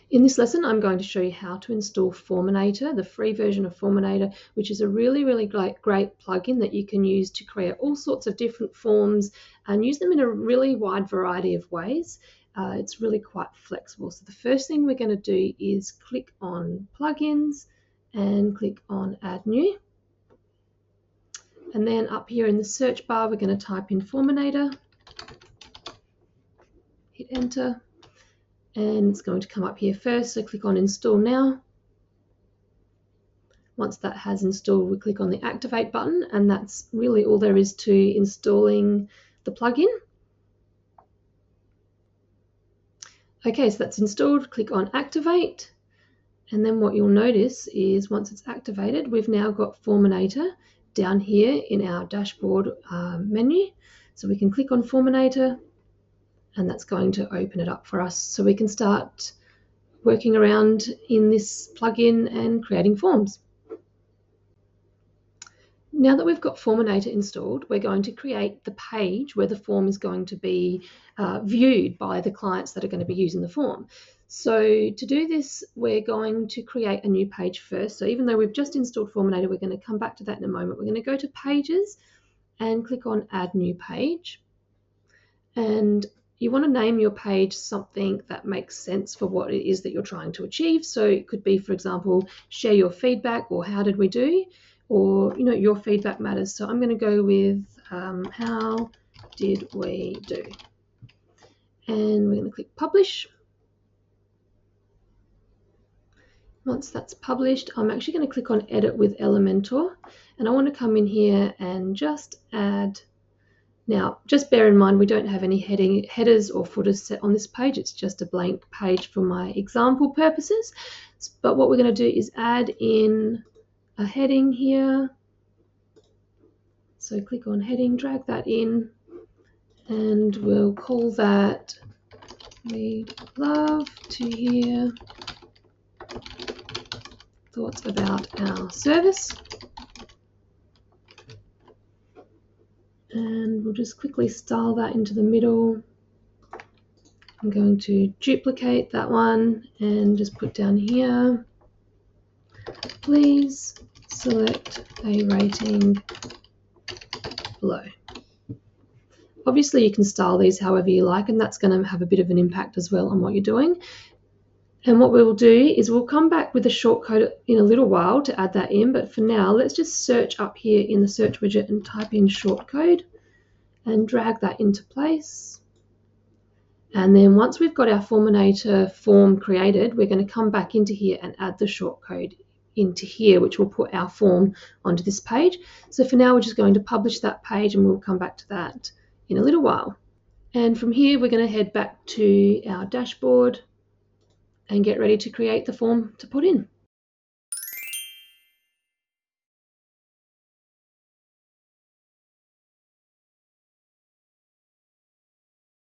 In this lesson, I'm going to show you how to install Forminator, the free version of Forminator, which is a really great plugin that you can use to create all sorts of different forms and use them in a really wide variety of ways. It's really quite flexible. So the first thing we're going to do is click on Plugins and click on Add New. And then up here in the search bar, we're going to type in Forminator, hit Enter. And it's going to come up here first, so click on Install Now. Once that has installed, we click on the Activate button, and that's really all there is to installing the plugin. Okay, so that's installed. Click on Activate, and then what you'll notice is once it's activated, we've now got Forminator down here in our dashboard menu. So we can click on Forminator, and that's going to open it up for us so we can start working around in this plugin and creating forms. Now that we've got Forminator installed, we're going to create the page where the form is going to be viewed by the clients that are going to be using the form. So to do this, we're going to create a new page first. So even though we've just installed Forminator, we're going to come back to that in a moment. We're going to go to Pages and click on Add New Page. And you want to name your page something that makes sense for what it is that you're trying to achieve. So it could be, for example, share your feedback, or how did we do, or your feedback matters. So I'm going to go with how did we do, and we're going to click Publish. Once that's published, I'm actually going to click on Edit with Elementor, and I want to come in here and just add. Now, just bear in mind, we don't have any headers or footers set on this page. It's just a blank page for my example purposes. But what we're going to do is add in a heading here. So click on Heading, drag that in, and we'll call that We'd Love to Hear Thoughts About Our Service. And we'll just quickly style that into the middle. I'm going to duplicate that one and just put down here, please select a rating below. Obviously you can style these however you like, and that's going to have a bit of an impact as well on what you're doing. And what we will do is we'll come back with a shortcode in a little while to add that in, but for now let's just search up here in the search widget and type in shortcode and drag that into place. And then once we've got our Forminator form created, we're going to come back into here and add the shortcode into here, which will put our form onto this page. So for now we're just going to publish that page, and we'll come back to that in a little while. And from here we're going to head back to our dashboard and get ready to create the form to put in.